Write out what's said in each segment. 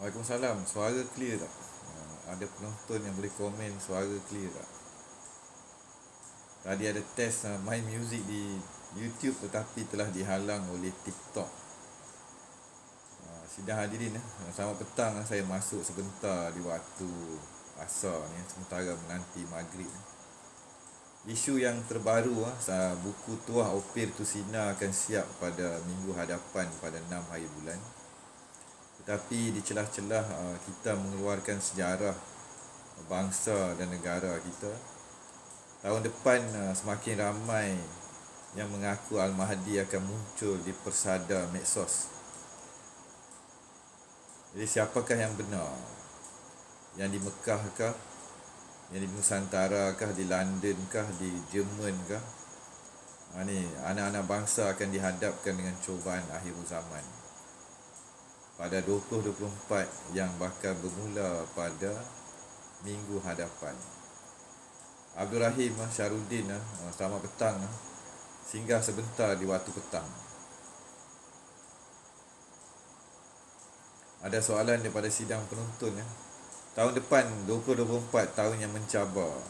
Waalaikumsalam. Suara clear tak? Ada penonton yang boleh komen suara clear tak? Tadi ada test main music di YouTube tetapi telah dihalang oleh TikTok. Sidang hadirin, selamat petang. Saya masuk sebentar di waktu asar ni, sementara menanti maghrib. Isu yang terbaru, buku Tuah Opir Tusina akan siap pada minggu hadapan pada 6 hari bulan. Tetapi di celah-celah kita mengeluarkan sejarah bangsa dan negara kita, tahun depan semakin ramai yang mengaku Al-Mahdi akan muncul di persada medsos. Jadi siapakah yang benar? Yang di Mekah kah? Yang di Nusantara kah? Di London kah? Di Jerman kah? Ni anak-anak bangsa akan dihadapkan dengan cubaan akhir zaman pada 2024 yang bakal bermula pada minggu hadapan. Abdul Rahim Syarudin, selamat petang. Singgah sebentar di waktu petang. Ada soalan daripada sidang penonton. Tahun depan 2024 tahun yang mencabar.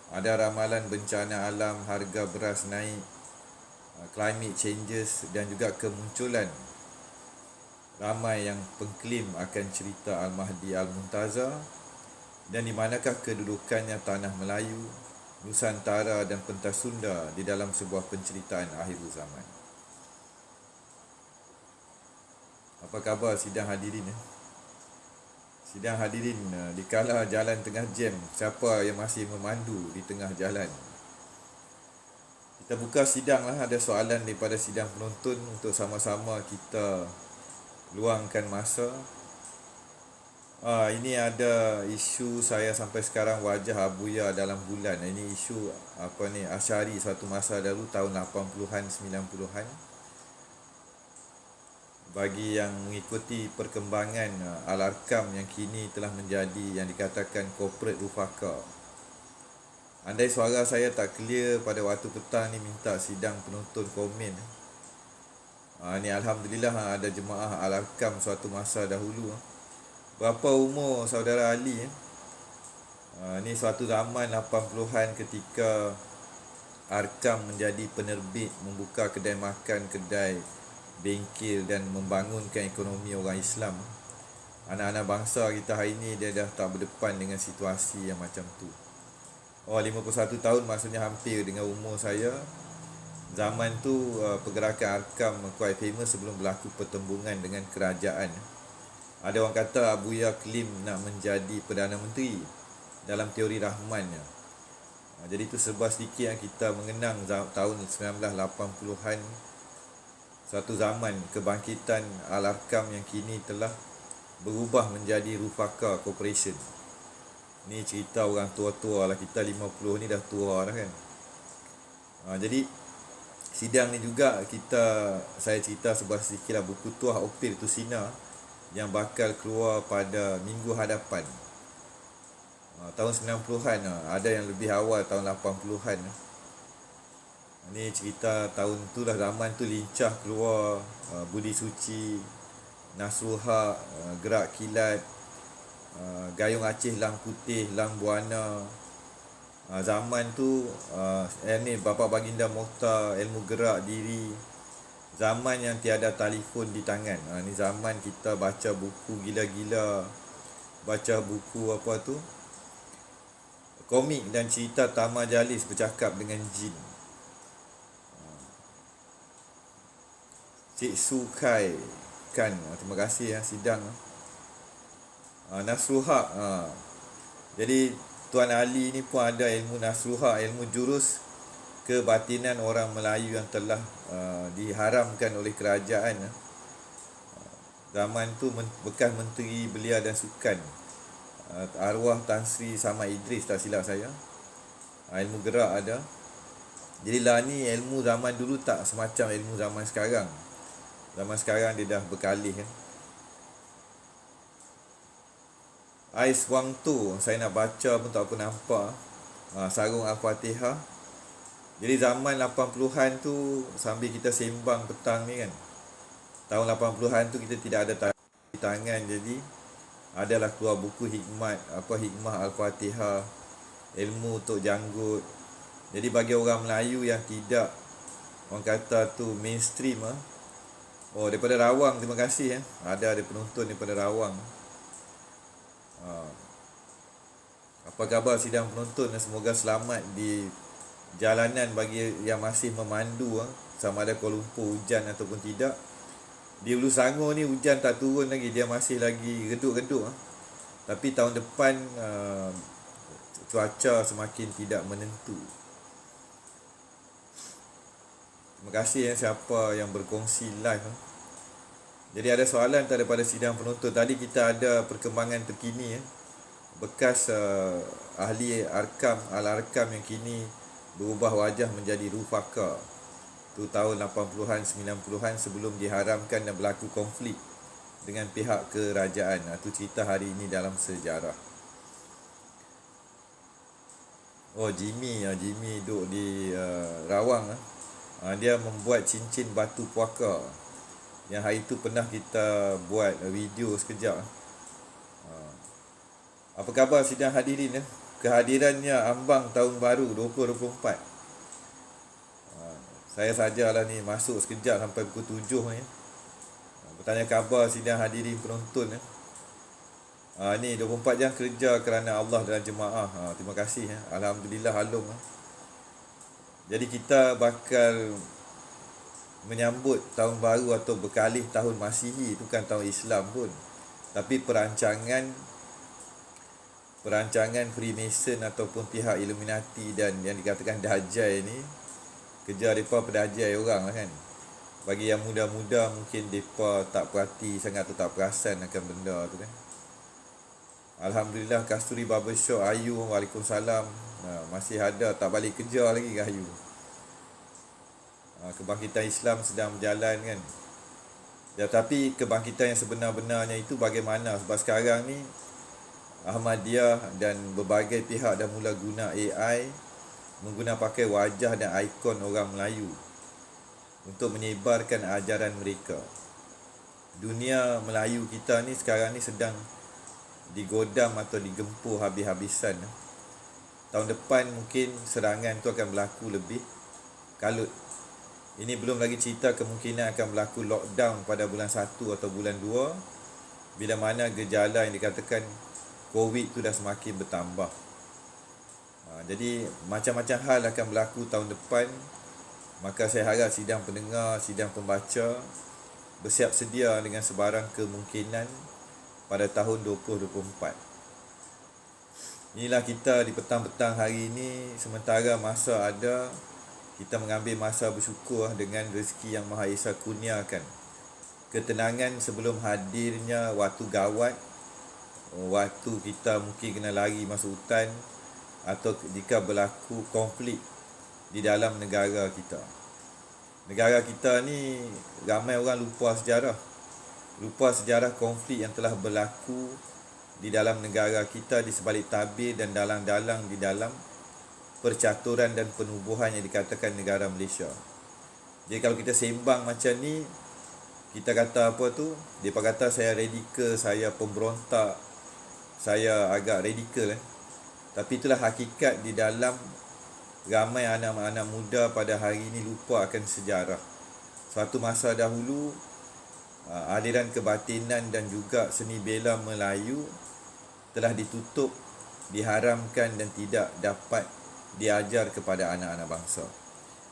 Ada ramalan bencana alam, harga beras naik, climate changes dan juga kemunculan ramai yang pengklaim akan cerita Al-Mahdi Al-Muntazar, dan di manakah kedudukannya tanah Melayu, Nusantara dan pentas Sunda di dalam sebuah penceritaan akhir zaman. Apa khabar sidang hadirin? Sidang hadirin, dikala jalan tengah jam, siapa yang masih memandu di tengah jalan? Kita buka sidang lah. Ada soalan daripada sidang penonton untuk sama-sama kita luangkan masa. Ini ada isu saya sampai sekarang wajah Abuya dalam bulan. Ini isu Asy'ari suatu masa dahulu tahun 80-an 90-an. Bagi yang mengikuti perkembangan Al-Arkam yang kini telah menjadi yang dikatakan corporate rufaka. Andai suara saya tak clear pada waktu petang ni, minta sidang penonton komen. Ni alhamdulillah ada jemaah Al-Arkam suatu masa dahulu. Berapa umur saudara Ali? Ni suatu zaman 80-an ketika Arkam menjadi penerbit, membuka kedai makan, kedai bengkel dan membangunkan ekonomi orang Islam. Anak-anak bangsa kita hari ni dia dah tak berdepan dengan situasi yang macam tu. 51 tahun maksudnya hampir dengan umur saya. Zaman tu pergerakan Arkam quite famous sebelum berlaku pertembungan dengan kerajaan. Ada orang kata Abuya claim nak menjadi Perdana Menteri dalam teori Rahmannya. Jadi itu sebab sedikit yang kita mengenang tahun 1980-an, satu zaman kebangkitan Al-Arkam yang kini telah berubah menjadi Rufaka Corporation. Ni cerita orang tua-tua lah, kita 50 ni dah tua dah kan. Jadi sidang ni juga saya cerita sebuah sedikit lah buku Tuah Opir Tusina yang bakal keluar pada minggu hadapan. Tahun 90-an, ada yang lebih awal tahun 80-an. Ni cerita tahun tu lah, zaman tu lincah keluar Budi Suci, Nasrul Haq, Gerak Kilat, Gayung Aceh, Lang Putih, Lang Buana. Zaman tu ni Bapa Baginda Mokhtar, Ilmu Gerak Diri. Zaman yang tiada telefon di tangan. Ni zaman kita baca buku gila-gila, baca buku komik dan cerita Tama Jalis bercakap dengan jin. Cik Sukai kan, terima kasih sidang. Nasrul Haq. Jadi Tuan Ali ni pun ada ilmu Nasrul Haq, ilmu jurus kebatinan orang Melayu yang telah diharamkan oleh kerajaan. Zaman tu bekas Menteri Belia dan Sukan, arwah Tan Sri Samad Idris tak silap saya. Ilmu gerak ada. Jadi lah ni ilmu zaman dulu tak semacam ilmu zaman sekarang. Zaman sekarang dia dah berkalih kan. Ais Wang tu saya nak baca pun tak apa nampak. Sarung Al-Fatihah. Jadi zaman 80-an tu sambil kita sembang petang ni kan, tahun 80-an tu kita tidak ada tangan, jadi adalah keluar buku hikmah Al-Fatihah, ilmu untuk janggut. Jadi bagi orang Melayu yang tidak, orang kata tu mainstream oh daripada Rawang, terima kasih ada penonton daripada Rawang. Apa khabar sidang penonton? Semoga selamat di jalanan bagi yang masih memandu sama ada Kuala Lumpur hujan ataupun tidak. Di Hulu Sangor ni hujan tak turun lagi, dia masih lagi redup-redup tapi tahun depan cuaca semakin tidak menentu. Terima kasih siapa yang berkongsi live. Jadi ada soalan daripada sidang penonton. Tadi kita ada perkembangan terkini bekas ahli Al-Arkam yang kini berubah wajah menjadi Rufaka. Tu tahun 80-an 90-an sebelum diharamkan dan berlaku konflik dengan pihak kerajaan. Tu cerita hari ini dalam sejarah. Oh Jimmy duduk di Rawang. Dia membuat cincin batu puaka. Yang hari tu pernah kita buat video sekejap. Apa khabar sidang hadirin Kehadirannya ambang tahun baru 2024. Saya sajalah ni masuk sekejap sampai pukul 7 ni. Bertanya khabar sidang hadirin penonton ni 24 jam kerja kerana Allah dan jemaah. Terima kasih Alhamdulillah halum. Jadi kita bakal menyambut tahun baru atau berkalih tahun Masihi, bukan tahun Islam pun. Tapi perancangan Freemason ataupun pihak Illuminati dan yang dikatakan Dajjal ni, kerja mereka pedajai orang kan. Bagi yang muda-muda mungkin mereka tak perhati sangat atau tak perasan akan benda tu kan. Alhamdulillah Kasturi Barbershop Ayu, waalaikumsalam. Masih ada, tak balik kerja lagi ke Ayu. Kebangkitan Islam sedang berjalan kan. Tapi kebangkitan yang sebenar-benarnya itu bagaimana? Sebab sekarang ni Ahmadiyah dan berbagai pihak dah mula guna AI, pakai wajah dan ikon orang Melayu untuk menyebarkan ajaran mereka. Dunia Melayu kita ni sekarang ni sedang digodam atau digempur habis-habisan. Tahun depan mungkin serangan tu akan berlaku lebih kalut. Ini belum lagi cerita kemungkinan akan berlaku lockdown pada bulan 1 atau bulan 2, bila mana gejala yang dikatakan COVID tu dah semakin bertambah. Jadi macam-macam hal akan berlaku tahun depan. Maka saya harap sidang pendengar, sidang pembaca bersiap sedia dengan sebarang kemungkinan pada tahun 2024. Inilah kita di petang-petang hari ini. Sementara masa ada, kita mengambil masa bersyukur dengan rezeki yang Maha Esa kurniakan. Ketenangan sebelum hadirnya waktu gawat, waktu kita mungkin kena lari masuk hutan, atau jika berlaku konflik di dalam negara kita. Negara kita ni ramai orang lupa sejarah konflik yang telah berlaku di dalam negara kita, di sebalik tabir dan dalang-dalang di dalam percaturan dan penubuhan yang dikatakan negara Malaysia. Jadi kalau kita sembang macam ni, kita kata apa tu? Dia kata saya radikal, saya pemberontak, saya agak radikal Tapi itulah hakikat di dalam ramai anak-anak muda pada hari ini lupa akan sejarah. Suatu masa dahulu, aliran kebatinan dan juga seni bela Melayu telah ditutup, diharamkan dan tidak dapat diajar kepada anak-anak bangsa.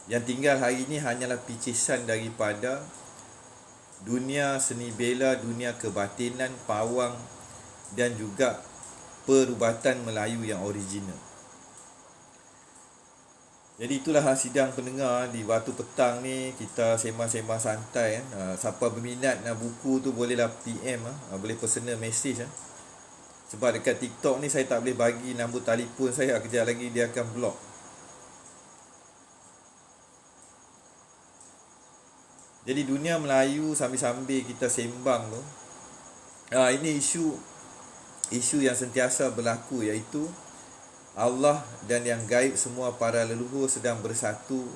Yang tinggal hari ini hanyalah picisan daripada dunia seni bela, dunia kebatinan, pawang dan juga perubatan Melayu yang original. Jadi itulah sidang pendengar di waktu petang ni. Kita sembang-sembang santai Siapa berminat buku tu bolehlah PM boleh personal message Sebab dekat TikTok ni saya tak boleh bagi nombor telefon saya. Kejap lagi dia akan block. Jadi dunia Melayu sambil-sambil kita sembang tu, ini isu yang sentiasa berlaku, iaitu Allah dan yang gaib semua para leluhur sedang bersatu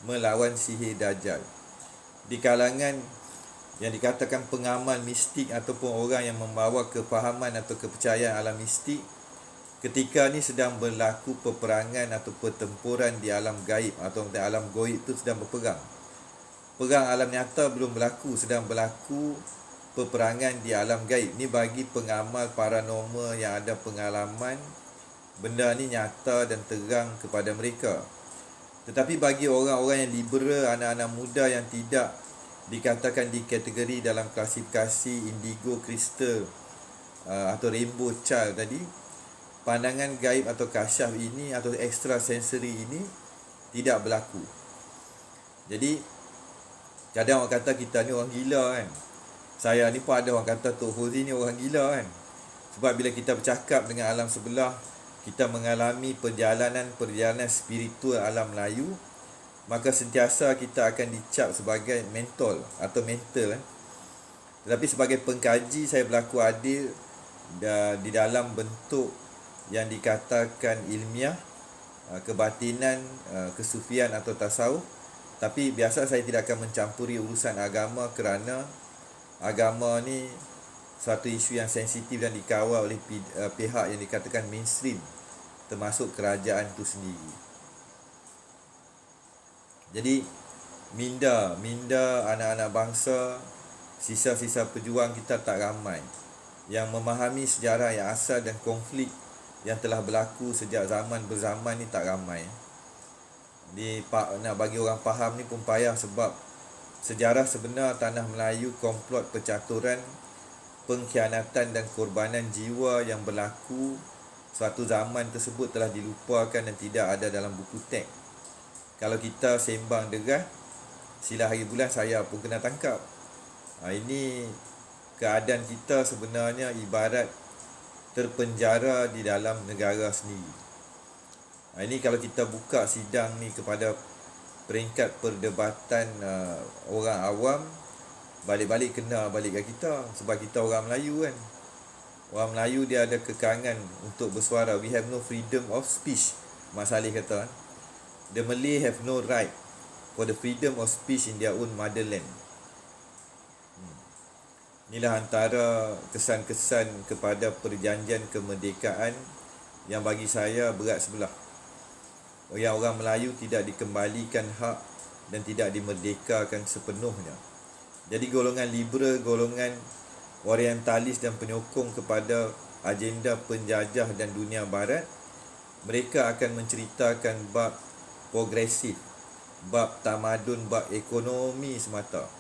melawan sihir Dajjal. Di kalangan yang dikatakan pengamal mistik ataupun orang yang membawa kefahaman atau kepercayaan alam mistik, ketika ni sedang berlaku peperangan atau pertempuran di alam gaib atau di alam goib tu sedang berperang. Perang alam nyata belum berlaku, sedang berlaku peperangan di alam gaib. Ni bagi pengamal paranormal yang ada pengalaman benda ni nyata dan terang kepada mereka. Tetapi bagi orang-orang yang liberal, anak-anak muda yang tidak dikatakan di kategori dalam klasifikasi indigo, kristal atau rainbow child tadi, pandangan gaib atau kasyaf ini atau extra sensory ini tidak berlaku. Jadi kadang orang kata kita ni orang gila kan. Saya ni pun ada orang kata Tok Hozi ni orang gila kan. Sebab bila kita bercakap dengan alam sebelah, kita mengalami perjalanan spiritual alam Melayu, maka sentiasa kita akan dicap sebagai mental atau mental. Tetapi sebagai pengkaji, saya berlaku adil di dalam bentuk yang dikatakan ilmiah, kebatinan, kesufian atau tasawuf. Tapi biasa saya tidak akan mencampuri urusan agama kerana agama ni satu isu yang sensitif dan dikawal oleh pihak yang dikatakan mainstream, termasuk kerajaan itu sendiri. Jadi minda anak-anak bangsa, sisa-sisa pejuang kita tak ramai yang memahami sejarah yang asal dan konflik yang telah berlaku sejak zaman berzaman ni tak ramai. Nak bagi orang faham ni pun payah, sebab sejarah sebenar tanah Melayu, komplot percaturan, pengkhianatan dan korbanan jiwa yang berlaku suatu zaman tersebut telah dilupakan dan tidak ada dalam buku teks. Kalau kita sembang derah, sila hari bulan saya pun kena tangkap. Ini keadaan kita sebenarnya ibarat terpenjara di dalam negara sendiri. Ini kalau kita buka sidang ni kepada peringkat perdebatan orang awam, balik-balik kena balik kat kita. Sebab kita orang Melayu kan. Orang Melayu dia ada kekangan untuk bersuara. We have no freedom of speech, Mak Saleh kata. The Malay have no right for the freedom of speech in their own motherland. Inilah antara kesan-kesan kepada perjanjian kemerdekaan yang bagi saya berat sebelah. Orang Melayu tidak dikembalikan hak dan tidak dimerdekakan sepenuhnya. Jadi golongan liberal, golongan orientalis dan penyokong kepada agenda penjajah dan dunia barat, mereka akan menceritakan bab progresif, bab tamadun, bab ekonomi semata.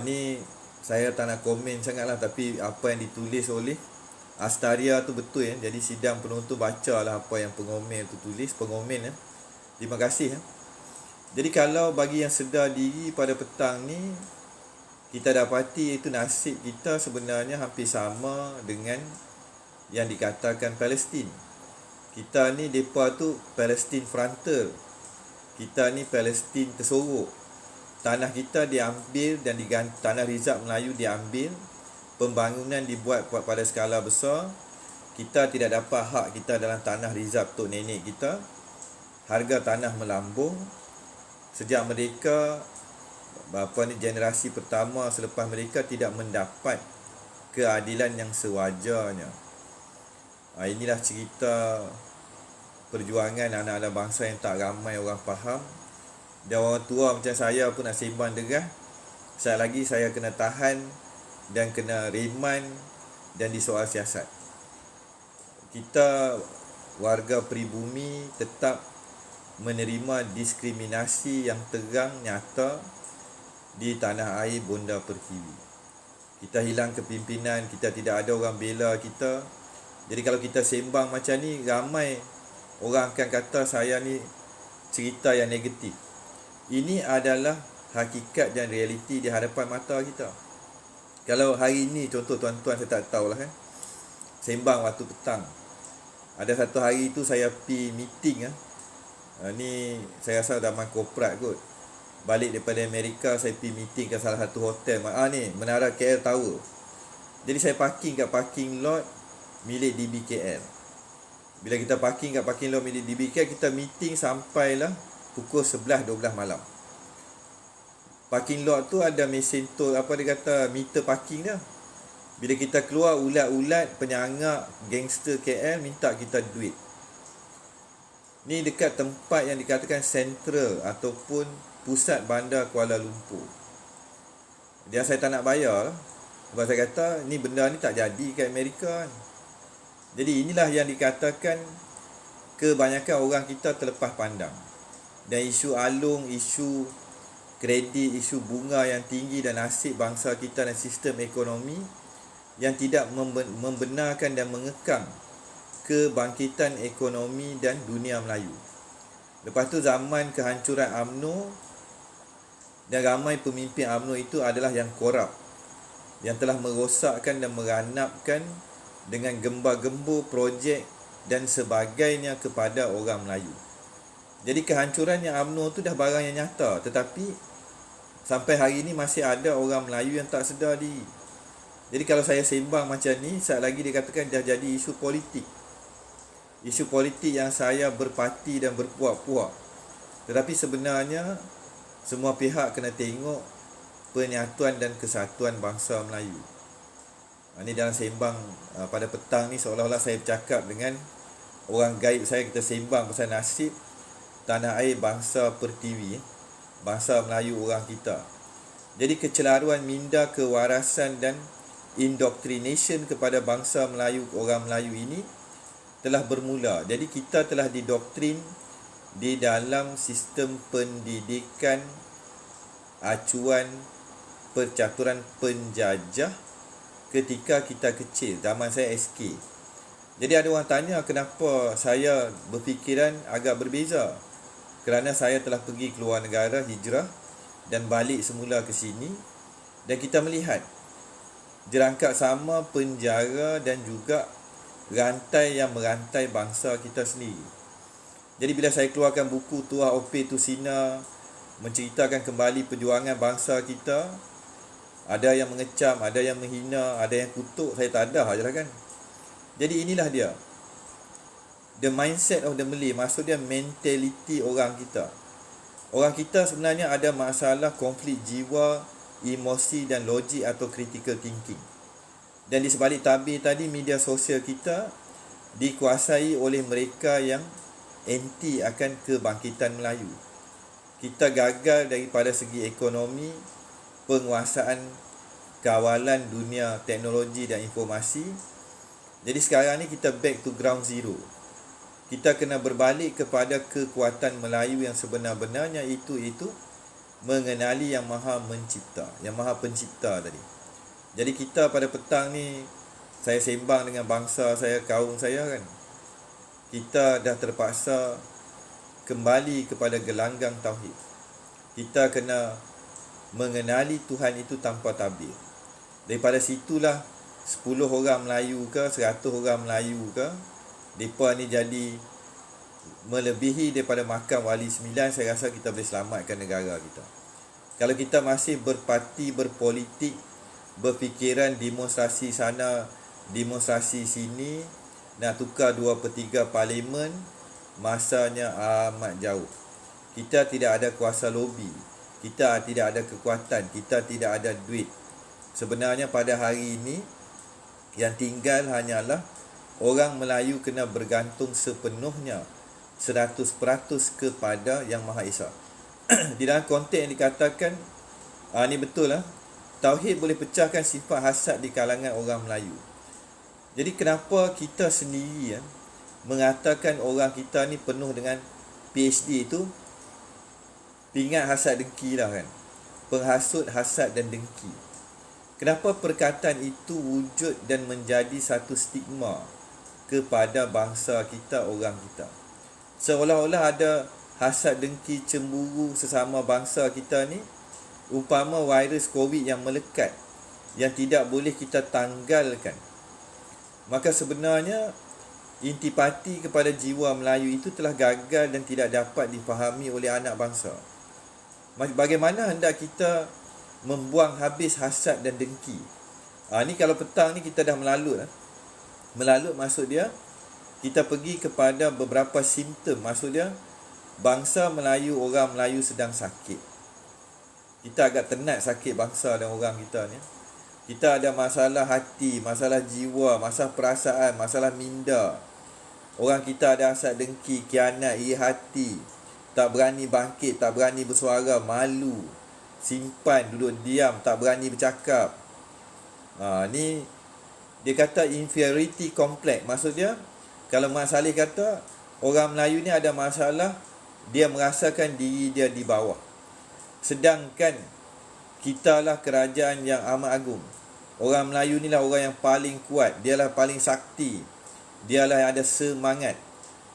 Ni saya tak nak komen sangatlah, tapi apa yang ditulis oleh Astaria tu betul ya. Jadi sidang penonton bacalah apa yang pengomen tu tulis, pengomen ya. Terima kasih ya. Jadi kalau bagi yang sedar diri pada petang ni, kita dapati itu nasib kita sebenarnya hampir sama dengan yang dikatakan Palestin. Kita ni depa tu Palestin frontal. Kita ni Palestin tersorok. Tanah kita diambil dan diganti, tanah Rizab Melayu diambil. Pembangunan dibuat pada skala besar. Kita tidak dapat hak kita dalam tanah rizab tok nenek kita. Harga tanah melambung. Sejak mereka generasi pertama selepas mereka tidak mendapat keadilan yang sewajarnya. Inilah cerita perjuangan anak-anak bangsa yang tak ramai orang faham. Dan orang tua macam saya pun nak sembang derah. Sekali lagi saya kena tahan dan kena remand dan disoal siasat. Kita warga pribumi tetap menerima diskriminasi yang terang nyata di tanah air Bonda Pertiwi. Kita hilang kepimpinan, kita tidak ada orang bela kita. Jadi kalau kita sembang macam ni, ramai orang akan kata saya ni cerita yang negatif. Ini adalah hakikat dan realiti di hadapan mata kita. Kalau hari ni contoh tuan-tuan, saya tak tahulah kan, sembang waktu petang, ada satu hari tu saya pergi meeting ni saya rasa zaman korporat kot. Balik daripada Amerika, saya pergi meeting ke salah satu hotel ni Menara KL Tower. Jadi saya parking kat parking lot milik DBKL. Bila kita parking kat parking lot milik DBKL, kita meeting sampailah pukul 11-12 malam. Parking lot tu ada mesin tol, apa dia kata, meter parking dia. Bila kita keluar, ulat-ulat penyangak gangster KL minta kita duit. Ni dekat tempat yang dikatakan sentral ataupun pusat bandar Kuala Lumpur. Dia saya tak nak bayar lah. Sebab saya kata ni benda ni tak jadi kat Amerika kan. Jadi inilah yang dikatakan kebanyakan orang kita terlepas pandang. Dan isu alung, isu kredit, isu bunga yang tinggi dan nasib bangsa kita dan sistem ekonomi yang tidak membenarkan dan mengekang kebangkitan ekonomi dan dunia Melayu. Lepas tu zaman kehancuran UMNO dan ramai pemimpin UMNO itu adalah yang korup, yang telah merosakkan dan meranapkan dengan gembar-gembur projek dan sebagainya kepada orang Melayu. Jadi kehancurannya UMNO tu dah barang yang nyata, tetapi sampai hari ini masih ada orang Melayu yang tak sedar diri. Jadi kalau saya sembang macam ni, saat lagi dikatakan dah jadi isu politik. Isu politik yang saya berparti dan berpuak-puak. Tetapi sebenarnya semua pihak kena tengok penyatuan dan kesatuan bangsa Melayu. Ini dalam sembang pada petang ni seolah-olah saya bercakap dengan orang gaib saya. Kita sembang pasal nasib tanah air bangsa Pertiwi, bangsa Melayu orang kita. Jadi kecelaruan minda, kewarasan dan indoctrination kepada bangsa Melayu, orang Melayu ini telah bermula. Jadi kita telah didoktrin di dalam sistem pendidikan acuan percaturan penjajah ketika kita kecil, zaman saya SK. Jadi ada orang tanya kenapa saya berfikiran agak berbeza. Kerana saya telah pergi keluar negara, hijrah dan balik semula ke sini, dan kita melihat jerangkak sama penjara dan juga rantai yang merantai bangsa kita sendiri. Jadi bila saya keluarkan buku Tuah Opeh Tusina menceritakan kembali perjuangan bangsa kita, ada yang mengecam, ada yang menghina, ada yang kutuk, saya tadah je lah kan. Jadi inilah dia, the mindset of the Malay, maksud dia mentality orang kita. Orang kita sebenarnya ada masalah konflik jiwa, emosi dan logik atau critical thinking. Dan di sebalik tabir tadi, media sosial kita dikuasai oleh mereka yang anti akan kebangkitan Melayu. Kita gagal daripada segi ekonomi, penguasaan kawalan dunia teknologi dan informasi. Jadi sekarang ni kita back to ground zero. Kita kena berbalik kepada kekuatan Melayu yang sebenar-benarnya, itu mengenali yang maha mencipta, yang maha pencipta tadi. Jadi kita pada petang ni, saya sembang dengan bangsa saya, kaum saya kan. Kita dah terpaksa kembali kepada gelanggang tauhid. Kita kena mengenali Tuhan itu tanpa tabir. Daripada situlah 10 orang Melayu ke, 100 orang Melayu ke, mereka ni jadi melebihi daripada makam Wali Sembilan. Saya rasa kita boleh selamatkan negara kita. Kalau kita masih berparti, berpolitik, berfikiran demonstrasi sana, demonstrasi sini, nak tukar 2/3 parlimen, masanya amat jauh. Kita tidak ada kuasa lobi, kita tidak ada kekuatan, kita tidak ada duit. Sebenarnya pada hari ini yang tinggal hanyalah orang Melayu kena bergantung sepenuhnya 100% kepada Yang Maha Esa. Di dalam konteks yang dikatakan, ni betul lah, tauhid boleh pecahkan sifat hasad di kalangan orang Melayu. Jadi kenapa kita sendiri mengatakan orang kita ni penuh dengan PhD itu, pingat hasad dengki lah kan, penghasut hasad dan dengki. Kenapa perkataan itu wujud dan menjadi satu stigma kepada bangsa kita, orang kita? Seolah-olah ada hasad dengki, cemburu sesama bangsa kita ni umpama virus COVID yang melekat, yang tidak boleh kita tanggalkan. Maka sebenarnya intipati kepada jiwa Melayu itu telah gagal dan tidak dapat difahami oleh anak bangsa. Bagaimana hendak kita membuang habis hasad dan dengki? Ni kalau petang ni kita dah melalut. Melalut maksud dia, kita pergi kepada beberapa simptom. Maksud dia, bangsa Melayu, orang Melayu sedang sakit. Kita agak tenat sakit bangsa dan orang kita ni. Kita ada masalah hati, masalah jiwa, masalah perasaan, masalah minda. Orang kita ada hasad dengki, khianat, iri hati. Tak berani bangkit, tak berani bersuara, malu. Simpan, duduk diam, tak berani bercakap. Ni dia kata inferiority complex. Maksud dia, kalau Mak Saleh kata, orang Melayu ni ada masalah, dia merasakan diri dia di bawah. Sedangkan kita lah kerajaan yang amat agung. Orang Melayu ni lah orang yang paling kuat. Dialah paling sakti. Dialah yang ada semangat.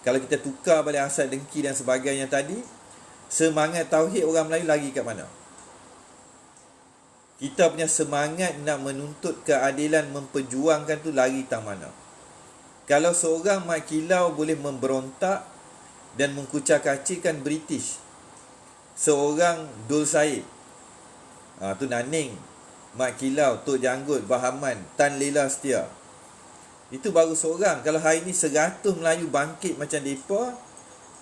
Kalau kita tukar balik hasad dengki dan sebagainya tadi, semangat tauhid orang Melayu lagi kat mana? Kita punya semangat nak menuntut keadilan, memperjuangkan tu lari tang mana? Kalau seorang Mat Kilau boleh memberontak dan mengkucak-kacirkan British, seorang Dul Said, tu Naning, Mat Kilau, Tok Janggut, Bahaman, Tan Lela Setia, itu baru seorang. Kalau hari ni 100 Melayu bangkit macam mereka,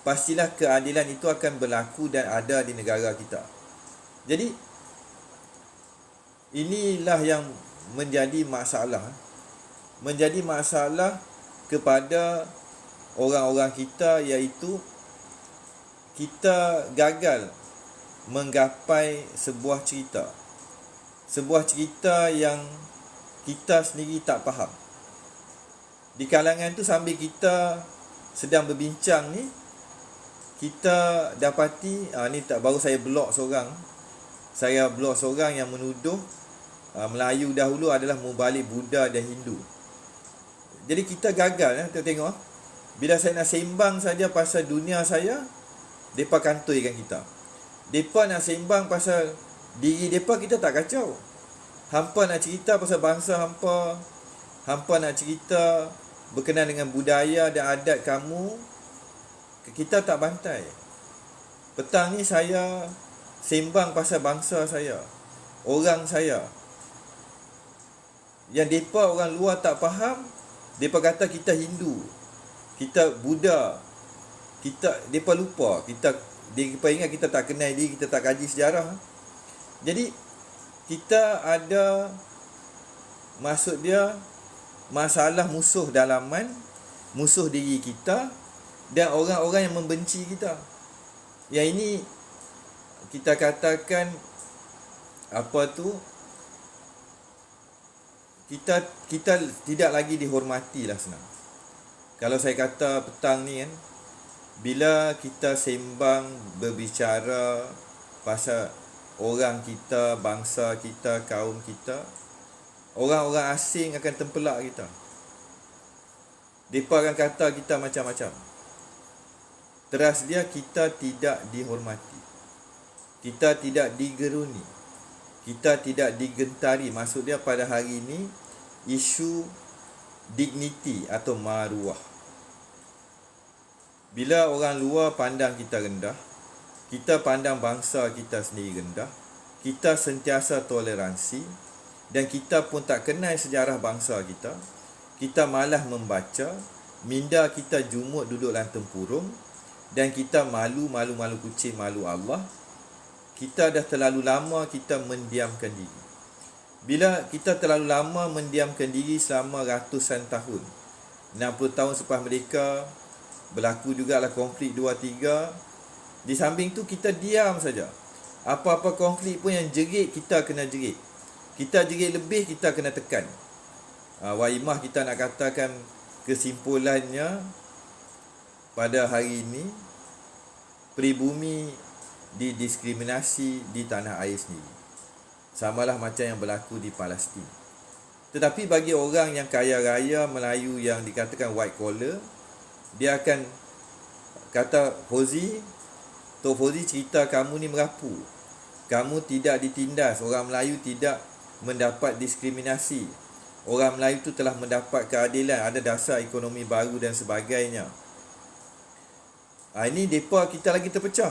pastilah keadilan itu akan berlaku dan ada di negara kita. Jadi inilah yang menjadi masalah. Menjadi masalah kepada orang-orang kita, iaitu kita gagal menggapai sebuah cerita. Sebuah cerita yang kita sendiri tak faham. Di kalangan tu sambil kita sedang berbincang ni, kita dapati, ni tak baru saya blok seorang. Saya blok seorang yang menuduh Melayu dahulu adalah mubalik Buddha dan Hindu. Jadi kita gagal. Kita tengok, bila saya nak sembang saja pasal dunia saya, mereka kantoikan kita. Mereka nak sembang pasal diri mereka, kita tak kacau. Hampa nak cerita pasal bangsa hampa, hampa nak cerita berkenaan dengan budaya dan adat kamu, kita tak bantai. Petang ni saya sembang pasal bangsa saya, orang saya, yang mereka orang luar tak faham. Mereka kata kita Hindu, kita Buddha, mereka lupa. Mereka ingat kita tak kenal diri, kita tak kaji sejarah. Jadi kita ada, maksud dia, masalah musuh dalaman, musuh diri kita, dan orang-orang yang membenci kita. Yang ini kita katakan kita tidak lagi dihormati lah, senang. Kalau saya kata petang ni kan, bila kita sembang, berbicara pasal orang kita, bangsa kita, kaum kita, orang-orang asing akan tempelak kita. Mereka akan kata kita macam-macam. Teras dia, kita tidak dihormati, kita tidak digeruni, kita tidak digentari. Maksud dia pada hari ini, isu dignity atau maruah. Bila orang luar pandang kita rendah, kita pandang bangsa kita sendiri rendah, kita sentiasa toleransi, dan kita pun tak kenal sejarah bangsa kita. Kita malah membaca, minda kita jumut duduk dalam tempurung, dan kita malu kucing, malu Allah. Kita dah terlalu lama kita mendiamkan diri. Bila kita terlalu lama mendiamkan diri selama ratusan tahun, 60 tahun selepas mereka, berlaku jugalah konflik 2-3. Di samping tu kita diam saja. Apa-apa konflik pun yang jerit, kita kena jerit. Kita jerit lebih, kita kena tekan. Waimah kita nak katakan kesimpulannya, pada hari ini peribumi didiskriminasi di tanah air sendiri. Samalah macam yang berlaku di Palestin. Tetapi bagi orang yang kaya raya Melayu yang dikatakan white collar, dia akan kata, Tok Fauzi cerita kamu ni merapu, kamu tidak ditindas, orang Melayu tidak mendapat diskriminasi, orang Melayu tu telah mendapat keadilan, ada dasar ekonomi baru dan sebagainya. Ini mereka kita lagi terpecah.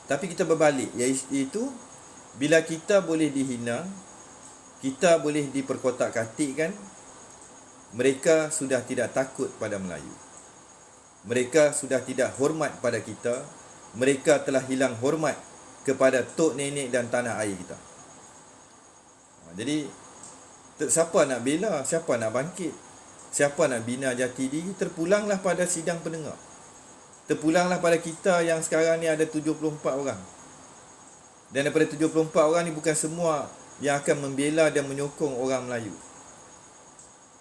Tapi kita berbalik, iaitu bila kita boleh dihina, kita boleh diperkotak-katikkan, mereka sudah tidak takut pada Melayu. Mereka sudah tidak hormat pada kita. Mereka telah hilang hormat kepada tok nenek dan tanah air kita. Jadi siapa nak bela, siapa nak bangkit, siapa nak bina jati diri, terpulanglah pada sidang pendengar. Terpulanglah pada kita yang sekarang ni ada 74 orang. Dan daripada 74 orang ni bukan semua yang akan membela dan menyokong orang Melayu.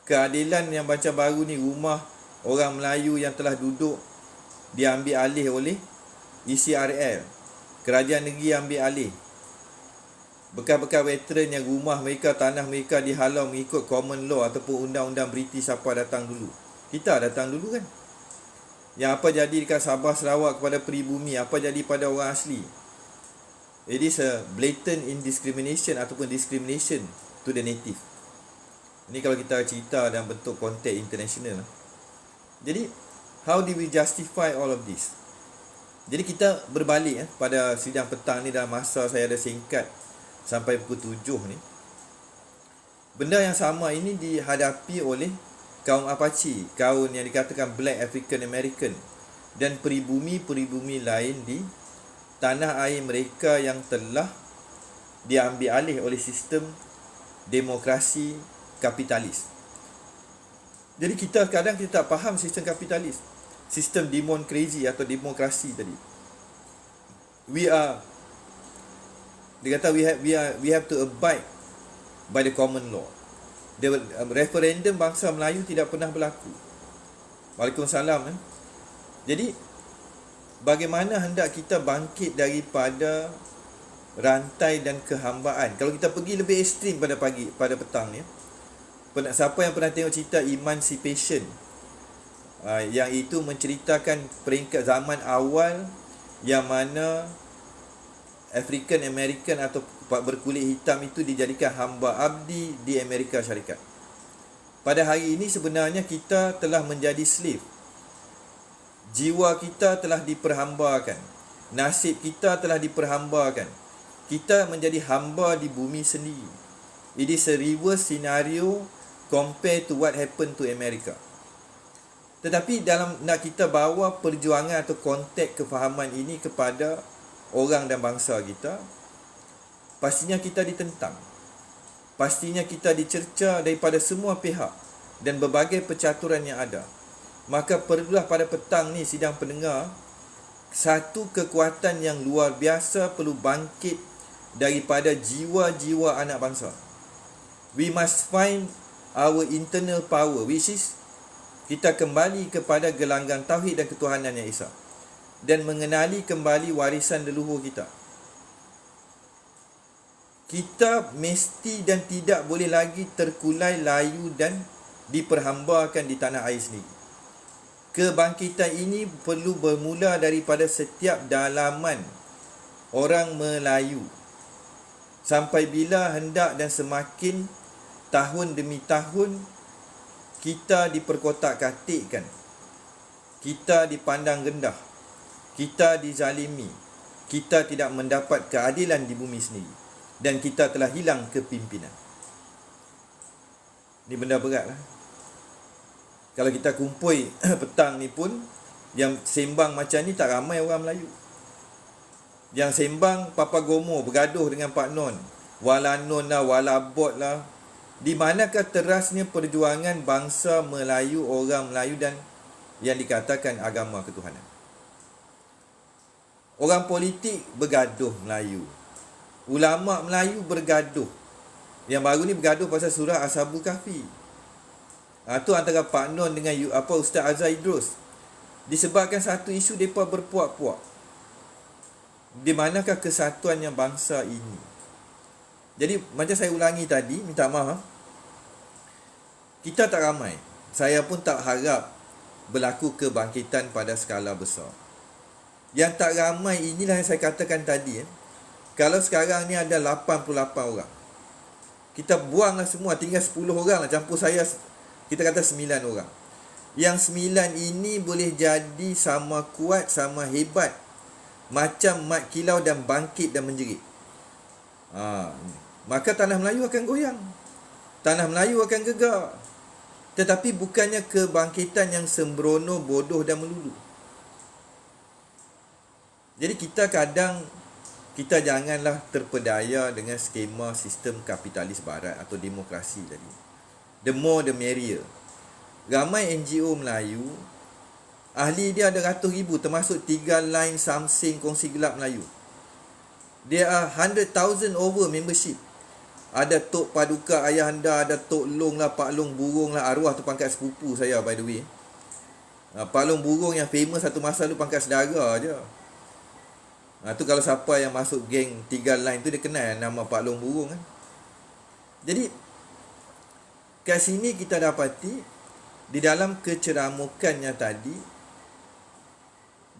Keadilan yang macam baru ni, rumah orang Melayu yang telah duduk diambil alih oleh ECRL. Kerajaan negeri ambil alih. Bekas-bekas veteran yang rumah mereka, tanah mereka dihalau mengikut common law ataupun undang-undang British siapa datang dulu. Kita datang dulu kan. Yang apa jadi dekat Sabah Sarawak kepada peribumi, apa jadi pada orang asli. It is a blatant indiscrimination ataupun discrimination to the native. Ini kalau kita cerita dalam bentuk konteks international. Jadi, how do we justify all of this? Jadi kita berbalik pada sidang petang ni, dalam masa saya ada singkat sampai pukul 7 ni. Benda yang sama ini dihadapi oleh kaum Apache, kaum yang dikatakan Black African American, dan peribumi-peribumi lain di tanah air mereka yang telah diambil alih oleh sistem demokrasi kapitalis. Jadi kadang kita tak faham sistem kapitalis, sistem demokrasi atau demokrasi tadi. Dia kata we have to abide by the common law. Referendum bangsa Melayu tidak pernah berlaku. Waalaikumsalam. Jadi bagaimana hendak kita bangkit daripada rantai dan kehambaan? Kalau kita pergi lebih ekstrim pada petang ni, siapa yang pernah tengok cerita Emancipation, yang itu menceritakan peringkat zaman awal yang mana African American atau berkulit hitam itu dijadikan hamba abdi di Amerika Syarikat. Pada hari ini sebenarnya kita telah menjadi slave. Jiwa kita telah diperhambakan. Nasib kita telah diperhambakan. Kita menjadi hamba di bumi sendiri. It is a reverse scenario compared to what happened to America. Tetapi dalam nak kita bawa perjuangan atau konteks kefahaman ini kepada orang dan bangsa kita, pastinya kita ditentang. Pastinya kita dicerca daripada semua pihak dan berbagai percaturan yang ada. Maka perlulah pada petang ni sidang pendengar, satu kekuatan yang luar biasa perlu bangkit daripada jiwa-jiwa anak bangsa. We must find our internal power, which is kita kembali kepada gelanggang tauhid dan ketuhanan yang Esa, dan mengenali kembali warisan leluhur kita. Kita mesti dan tidak boleh lagi terkulai layu dan diperhambakan di tanah air sendiri. Kebangkitan ini perlu bermula daripada setiap dalaman orang Melayu. Sampai bila hendak dan semakin tahun demi tahun kita diperkotak-katikkan, kita dipandang rendah, kita dizalimi, kita tidak mendapat keadilan di bumi sendiri, dan kita telah hilang kepimpinan. Ini benda berat lah. Kalau kita kumpul petang ni pun, yang sembang macam ni tak ramai orang Melayu. Yang sembang Papa Gomo bergaduh dengan Pak Non, Wala Non lah, Wala Bot lah. Di manakah terasnya perjuangan bangsa Melayu, orang Melayu dan yang dikatakan agama ketuhanan? Orang politik bergaduh Melayu, ulama Melayu bergaduh. Yang baru ni bergaduh pasal surah Ashabul Kahfi. Tu antara Pak Non dengan Ustaz Azhar Idrus. Disebabkan satu isu, mereka berpuak-puak. Di manakah kesatuannya bangsa ini? Jadi macam saya ulangi tadi, minta maaf, kita tak ramai. Saya pun tak harap berlaku kebangkitan pada skala besar. Yang tak ramai inilah yang saya katakan tadi. Kalau sekarang ni ada 88 orang, kita buanglah semua, tinggal 10 orang lah, campur saya, kita kata 9 orang. Yang 9 ini boleh jadi sama kuat, sama hebat macam mat kilau dan bangkit dan menjerit. Maka tanah Melayu akan goyang, tanah Melayu akan gegar. Tetapi bukannya kebangkitan yang sembrono, bodoh dan melulu. Jadi kita kadang kita janganlah terpedaya dengan skema sistem kapitalis barat atau demokrasi tadi. The more the merrier. Ramai NGO Melayu, ahli dia ada ratus ribu, termasuk 3 line Samsing Kongsi Gelap Melayu. There are 100,000 over membership. Ada Tok Paduka Ayahanda, ada Tok Long lah, Pak Long Burung lah, arwah tu pangkat sepupu saya by the way. Pak Long Burung yang famous satu masa tu pangkat saudara je. Tu kalau siapa yang masuk geng 3 line tu dia kenal nama Pak Long Burung kan. Jadi kat sini kita dapati di dalam keceramukannya tadi,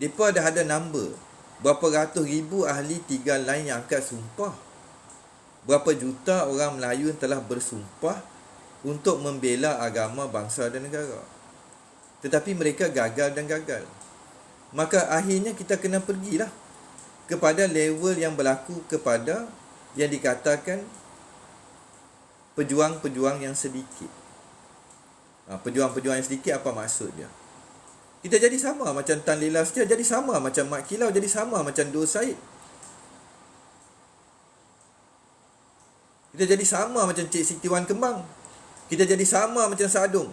mereka dah ada number berapa ratus ribu ahli 3 line yang angkat sumpah. Berapa juta orang Melayu yang telah bersumpah untuk membela agama, bangsa dan negara. Tetapi mereka gagal dan gagal. Maka akhirnya kita kena pergilah kepada level yang berlaku kepada yang dikatakan pejuang-pejuang yang sedikit. Pejuang-pejuang yang sedikit apa maksud dia? Kita jadi sama macam Tan Lela Setia, jadi sama macam Mat Kilau, jadi sama macam Dor Said. Kita jadi sama macam Cik Siti Wan Kembang. Kita jadi sama macam Sadung.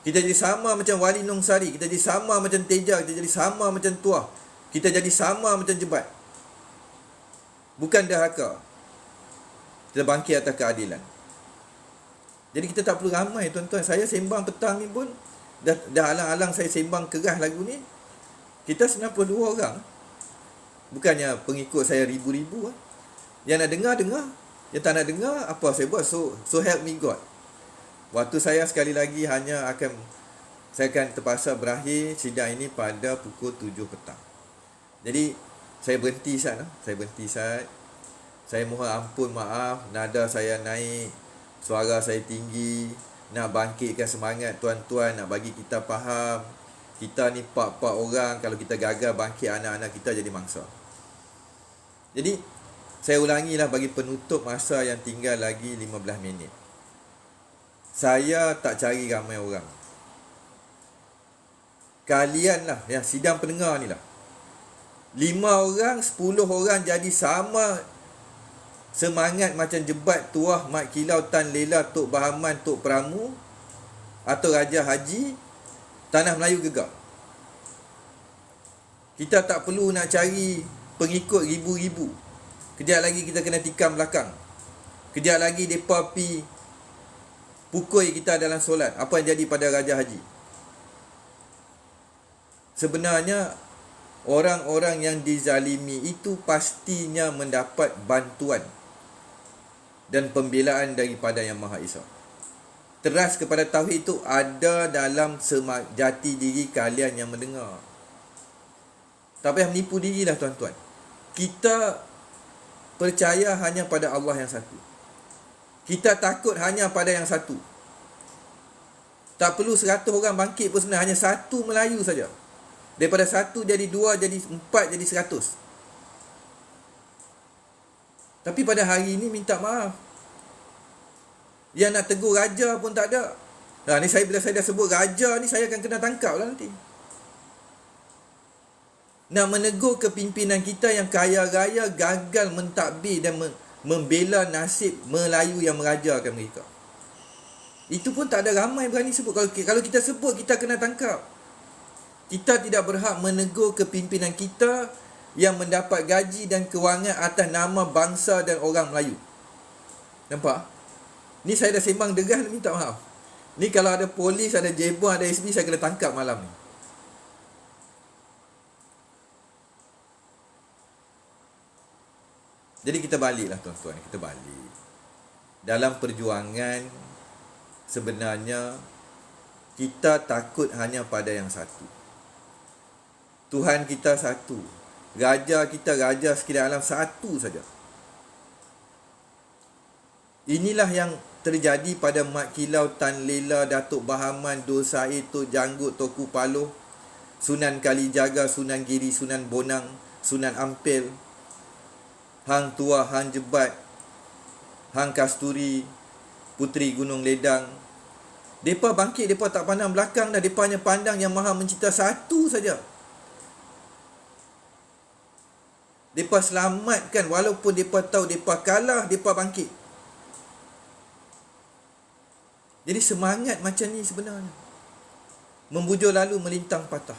Kita jadi sama macam Wali Nong Sari. Kita jadi sama macam Teja. Kita jadi sama macam Tuah. Kita jadi sama macam Jebat. Bukan dahaka. Kita bangkit atas keadilan. Jadi kita tak perlu ramai tuan-tuan. Saya sembang petang ni pun dah alang-alang saya sembang keras lagu ni. Kita 92 orang. Bukannya pengikut saya ribu-ribu. Yang nak dengar. Yang tak nak dengar, apa saya buat? So help me God. Waktu saya sekali lagi saya akan terpaksa berakhir sidang ini pada pukul 7 petang. Jadi saya berhenti saat. Saya mohon ampun, maaf, nada saya naik, suara saya tinggi, nak bangkitkan semangat tuan-tuan, nak bagi kita faham. Kita ni 4 orang, kalau kita gagal bangkit anak-anak kita jadi mangsa. Jadi saya ulangilah bagi penutup masa yang tinggal lagi 15 minit. Saya tak cari ramai orang. Kalian lah yang sidang pendengar ni lah. 5 orang, 10 orang jadi sama semangat macam Jebat, Tuah, Mat Kilau, Tan Lela, Tok Bahaman, Tok Pramu atau Raja Haji, tanah Melayu gegar. Kita tak perlu nak cari pengikut ribu-ribu. Kejap lagi kita kena tikam belakang. Kejap lagi mereka pi pukul kita dalam solat. Apa yang jadi pada Raja Haji? Sebenarnya orang-orang yang dizalimi itu pastinya mendapat bantuan dan pembelaan daripada Yang Maha Esa. Teras kepada tauhid itu ada dalam jati diri kalian yang mendengar. Tak payah menipu dirilah tuan-tuan. Kita percaya hanya pada Allah yang satu. Kita takut hanya pada yang satu. Tak perlu 100 orang bangkit pun sebenarnya, hanya satu Melayu saja. Daripada 1 jadi 2, jadi 4, jadi 100. Tapi pada hari ini minta maaf. Yang nak tegur raja pun tak ada. Ni bila saya dah sebut raja ni, saya akan kena tangkap lah nanti. Nak menegur kepimpinan kita yang kaya raya gagal mentadbir dan membela nasib Melayu yang merajakan mereka. Itu pun tak ada ramai berani sebut. Kalau kita sebut, kita kena tangkap. Kita tidak berhak menegur kepimpinan kita yang mendapat gaji dan kewangan atas nama bangsa dan orang Melayu. Nampak? Ni saya dah sembang deras, minta maaf. Ni kalau ada polis, ada jebon, ada SB, saya kena tangkap malam ni. Jadi kita baliklah tuan-tuan, kita balik. Dalam perjuangan, sebenarnya kita takut hanya pada yang satu. Tuhan kita satu. Raja kita, raja sekalian alam satu saja. Inilah yang terjadi pada Mat Kilau, Tan Lela, Datuk Bahaman, Dor Said, Tok Janggut, Toku Paloh, Sunan Kalijaga, Sunan Giri, Sunan Bonang, Sunan Ampel, Hang Tuah, Hang Jebat, Hang Kasturi, Puteri Gunung Ledang. Mereka bangkit, mereka tak pandang belakang dah. Mereka hanya pandang Yang Maha Mencipta satu saja. Mereka selamatkan walaupun mereka tahu mereka kalah, mereka bangkit. Jadi semangat macam ni sebenarnya. Membujur lalu melintang patah.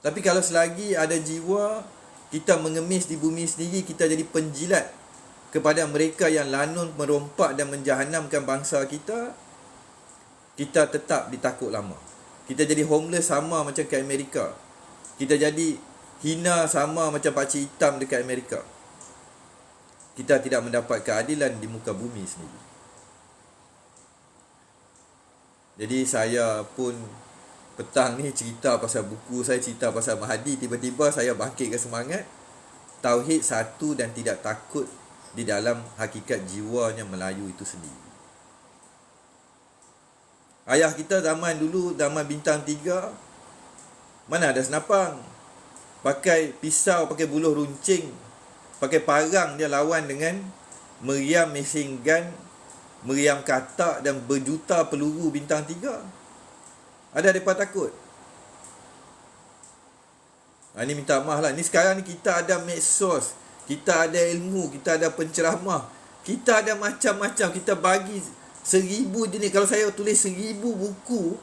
Tapi kalau selagi ada jiwa, kita mengemis di bumi sendiri, kita jadi penjilat kepada mereka yang lanun, merompak dan menjahanamkan bangsa kita, kita tetap ditakut lama. Kita jadi homeless sama macam kat Amerika. Kita jadi hina sama macam pakcik hitam dekat Amerika. Kita tidak mendapat keadilan di muka bumi sendiri. Jadi saya pun petang ni cerita pasal buku saya, cerita pasal Mahdi, tiba-tiba saya bangkitkan semangat. Tauhid satu dan tidak takut di dalam hakikat jiwanya Melayu itu sendiri. Ayah kita zaman dulu, zaman bintang 3, mana ada senapang. Pakai pisau, pakai buluh runcing, pakai parang dia lawan dengan meriam machine gun, meriam katak dan berjuta peluru bintang 3. Ada mereka takut? Ni minta maaf lah. Ni sekarang ni kita ada medsos, kita ada ilmu, kita ada penceramah, kita ada macam-macam. Kita bagi 1000 jenis. Kalau saya tulis 1000 buku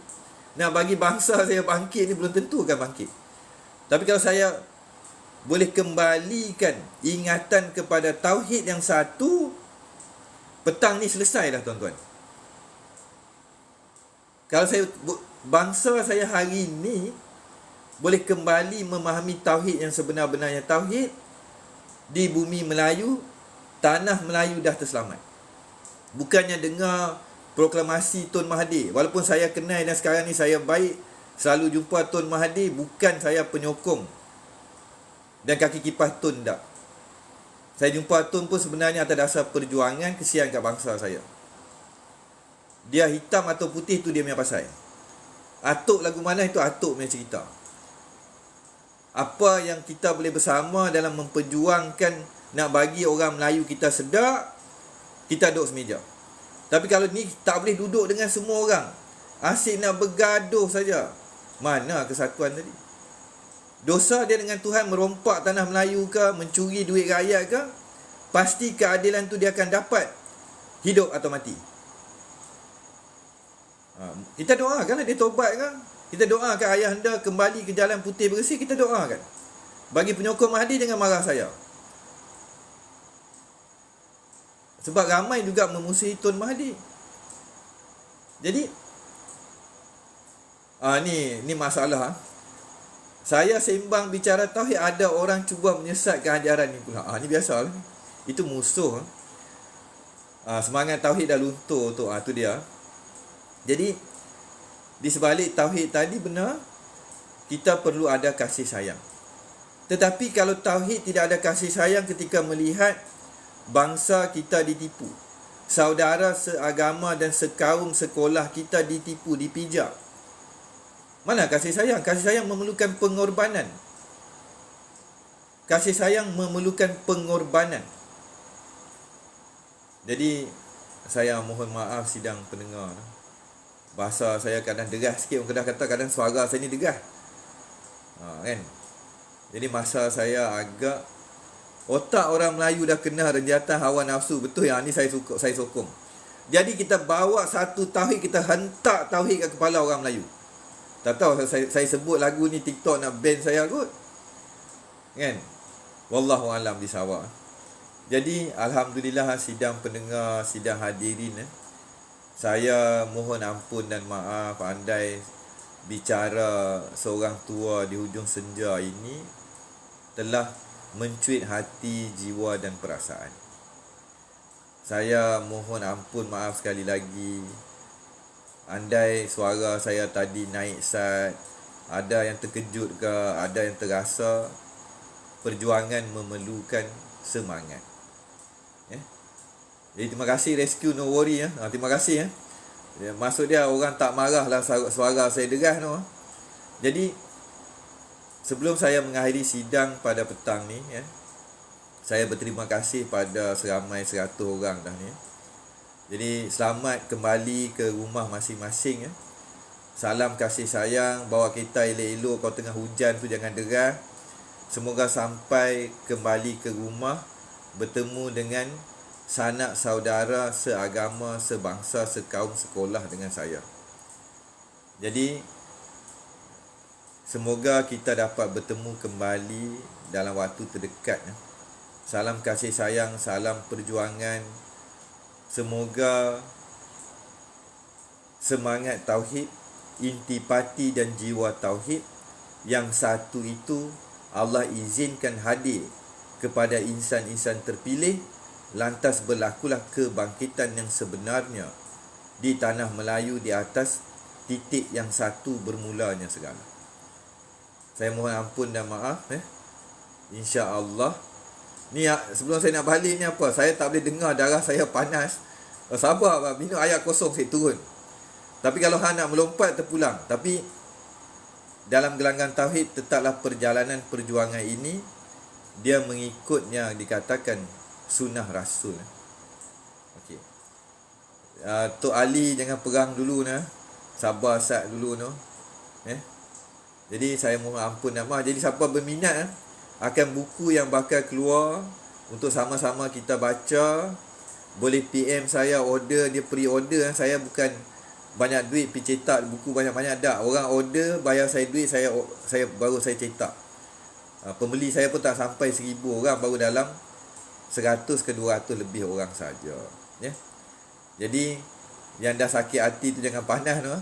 nak bagi bangsa saya bangkit ni, belum tentu akan bangkit. Tapi kalau saya boleh kembalikan ingatan kepada tauhid yang satu, petang ni selesai dah tuan-tuan. Kalau saya, bangsa saya hari ni boleh kembali memahami tauhid yang sebenar-benarnya tauhid, di bumi Melayu, tanah Melayu dah terselamat. Bukannya dengar proklamasi Tun Mahathir. Walaupun saya kenal dan sekarang ni saya baik, selalu jumpa Tun Mahathir, bukan saya penyokong dan kaki kipas Tun, tak. Saya jumpa Tun pun sebenarnya atas dasar perjuangan, kesian kat bangsa saya. Dia hitam atau putih tu dia punya pasal. Atuk lagu mana itu atuk punya cerita. Apa yang kita boleh bersama dalam memperjuangkan nak bagi orang Melayu kita sedar, kita duduk semeja. Tapi kalau ni tak boleh duduk dengan semua orang, asyik nak bergaduh saja, mana kesatuan tadi? Dosa dia dengan Tuhan merompak tanah Melayu ke, mencuri duit rakyat ke, pasti keadilan tu dia akan dapat, hidup atau mati. Kita doakan dia tobat kan. Kita doakan ayah anda kembali ke jalan putih bersih. Kita doakan. Bagi penyokong Mahdi, jangan marah saya. Sebab ramai juga memusuhi Tun Mahdi. Jadi ni masalah. Saya sembang bicara tauhid, ada orang cuba menyesatkan ajaran ni pula. Ni biasa. Itu musuh. Semangat tauhid dah luntur tu. Tu dia. Jadi di sebalik tauhid tadi benar, kita perlu ada kasih sayang. Tetapi kalau tauhid tidak ada kasih sayang ketika melihat bangsa kita ditipu, saudara seagama dan sekaum sekolah kita ditipu, dipijak, mana kasih sayang? Kasih sayang memerlukan pengorbanan. Kasih sayang memerlukan pengorbanan. Jadi saya mohon maaf sidang pendengar. Bahasa saya kadang deras sikit. Orang Kedah kata kadang suara saya ni deras. Kan? Jadi masa saya agak, otak orang Melayu dah kena renjatan hawa nafsu. Betul yang ni saya sokong. Jadi kita bawa satu tauhid, kita hentak tauhid kat kepala orang Melayu. Tak tahu saya sebut lagu ni TikTok nak ban saya kot. Kan? Wallahu alam bisawab. Jadi alhamdulillah sidang pendengar, sidang hadirin, saya mohon ampun dan maaf andai bicara seorang tua di hujung senja ini telah mencuit hati, jiwa dan perasaan. Saya mohon ampun, maaf sekali lagi. Andai suara saya tadi naik sat, ada yang terkejut ke, ada yang terasa, perjuangan memerlukan semangat. Jadi terima kasih Rescue No Worry. Terima kasih. Maksud dia orang tak marah lah suara saya deras tu. Jadi sebelum saya mengakhiri sidang pada petang ni, saya berterima kasih pada seramai 100 orang dah ni. Jadi selamat kembali ke rumah masing-masing. Salam kasih sayang, bawa kita elok-elok, kau tengah hujan tu jangan derah. Semoga sampai kembali ke rumah, bertemu dengan sanak saudara seagama, sebangsa, sekaum, sekolah dengan saya. Jadi semoga kita dapat bertemu kembali dalam waktu terdekat. Salam kasih sayang, salam perjuangan. Semoga semangat tauhid, intipati dan jiwa tauhid yang satu itu Allah izinkan hadir kepada insan-insan terpilih, lantas berlakulah kebangkitan yang sebenarnya di tanah Melayu di atas titik yang satu bermulanya segala. Saya mohon ampun dan maaf. InsyaAllah. Ni sebelum saya nak balik ni apa? Saya tak boleh dengar, darah saya panas. Sabar, minum ayat kosong saya turun. Tapi kalau hang nak melompat terpulang. Tapi dalam gelanggang tauhid tetaplah perjalanan perjuangan ini dia mengikutnya dikatakan sunnah Rasul. Okey. Tok Ali jangan perang dulu nah. Sabar sat dulu noh. Jadi saya mohon ampun dan maaf. Jadi siapa berminat akan buku yang bakal keluar untuk sama-sama kita baca, boleh PM saya, order, dia pre-order. Saya bukan banyak duit pergi cetak buku banyak-banyak dak. Orang order, bayar saya duit, saya baru saya cetak. Pembeli saya pun tak sampai 1000 orang, baru dalam 100 ke 200 lebih orang saja. Jadi yang dah sakit hati tu jangan panas tu.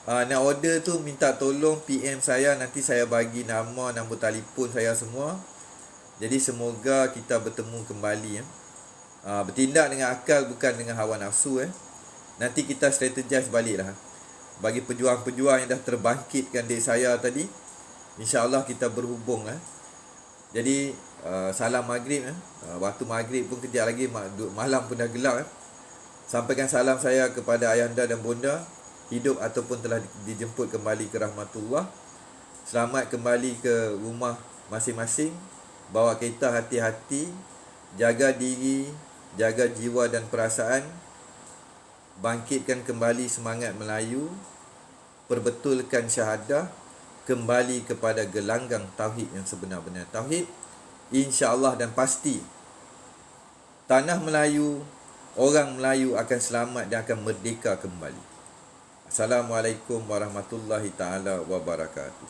Nak order tu minta tolong PM saya, nanti saya bagi nama, nombor telefon saya semua. Jadi semoga kita bertemu kembali. Bertindak dengan akal, bukan dengan hawa nafsu. Nanti kita strategize baliklah. Bagi pejuang-pejuang yang dah terbangkitkan diri saya tadi, InsyaAllah kita berhubung. Jadi salam maghrib. Waktu maghrib pun kejap lagi, malam pun dah gelap. Sampaikan salam saya kepada ayahanda dan bonda, hidup ataupun telah dijemput kembali ke rahmatullah. Selamat kembali ke rumah masing-masing. Bawa kereta hati-hati, jaga diri, jaga jiwa dan perasaan, bangkitkan kembali semangat Melayu, perbetulkan syahadah, kembali kepada gelanggang tauhid yang sebenar-benar tauhid. InsyaAllah dan pasti tanah Melayu, orang Melayu akan selamat dan akan merdeka kembali. Assalamualaikum warahmatullahi taala wabarakatuh.